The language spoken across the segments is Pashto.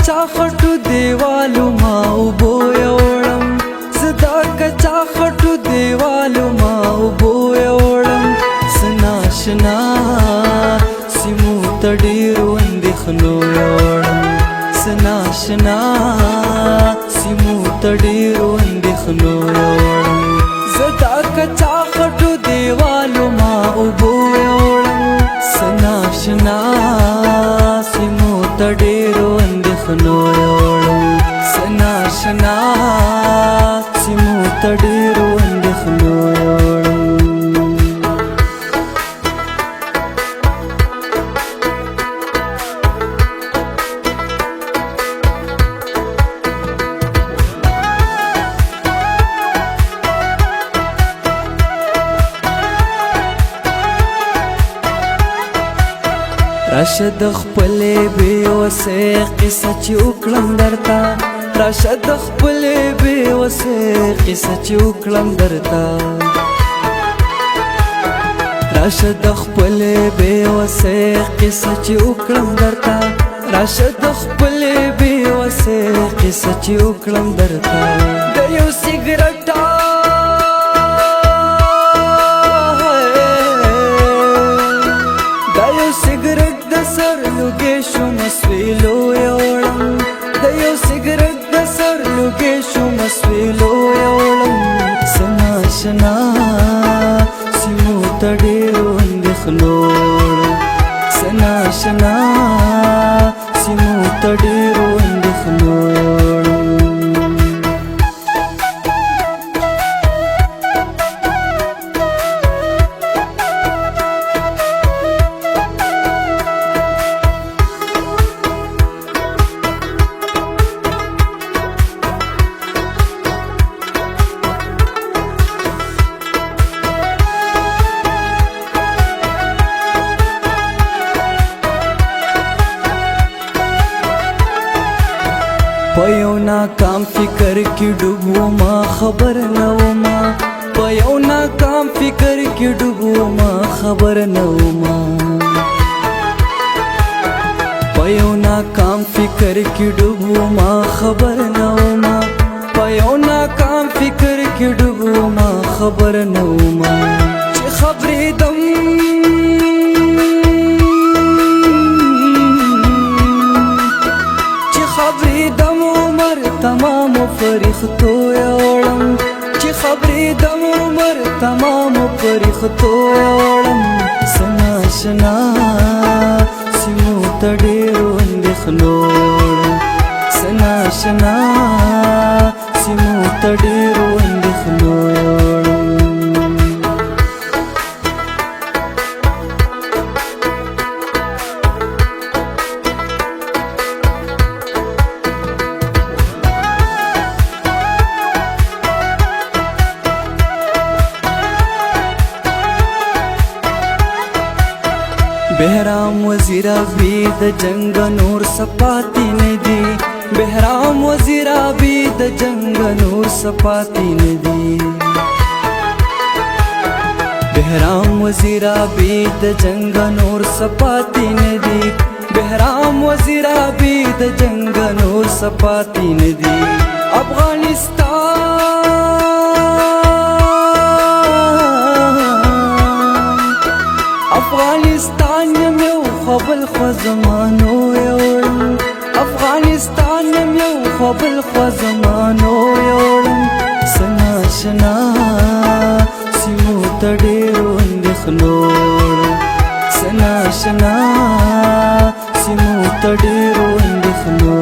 कच्चा खटु देवालु मा उबो योळम सदा कच्चा खटु देवालु मा उबो योळम सनाशना सिमु तडीरु अंदिखनो योळम सनाशना सिमु तडीरु अंदिखनो योळम सदा कच्चा खटु देवालु मा उबो योळम सनाशना सिमु तडीरु अंदिखनो योळम सनाशना सिमु तडीरु अंदिखनो योळम راشد خپلې بېوسې قصه چې وکړم درته راشد خپلې بېوسې قصه چې وکړم درته راشد خپلې بېوسې قصه چې وکړم درته راشد خپلې بېوسې قصه چې وکړم درته د یو سګرټ مسویلو یوړم د یو سګرټ د سر لوګې شو مسویلو یوړم سناشنا سیمو تډېرو اندېښنو سناشنا سیمو تډېرو اندېښنو پيو ناکام فکر کی ډوبو ما خبر نو ما پيو ناکام فکر کی ډوبو ما خبر نو ما پيو ناکام فکر کی ډوبو ما خبر نو ما پيو ناکام فکر کی ډوبو ما خبر نو ما چې خبرې دم تمام فرښتو یوړم چې خبرې د عمر تمام فرښتو یوړم سناشنا سیمو تډېرو اندېښنو سناشنا سیمو تډېرو اندېښنو یوړم بهرام وزیر ابي د جنگ نور سپاتی ندی بهرام وزیر ابي د جنگ نور سپاتی ندی بهرام وزیر ابي د جنگ نور سپاتی ندی بهرام وزیر ابي د جنگ نور سپاتی ندی افغانستان یم یو خپل خو زمانو یوړم افغانستان یم یو خپل خو زمانو یوړم سناشنا سیمو تډېرو اندېښنو سناشنا سیمو تډېرو اندېښنو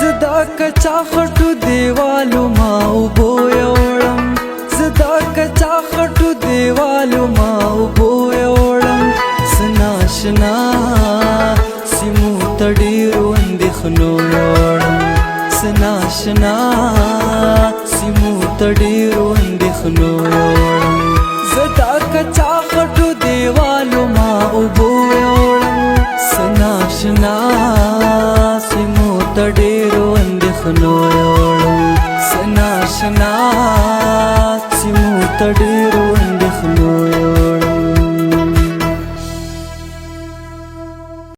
زدا کچا خټو دیوالو ما اوبو یوړم زدا کچا خټو دیوالو ما اوبو یوړم سناشنا سیمو تډېرو اندېښنو یوړم سناشنا سیمو تډېرو اندېښنو یوړم زدا کچا خټو دیوالو ما اوبو یوړم سناشنا سیمو تډېرو اندېښنو یوړم سناشنا سیمو تډېرو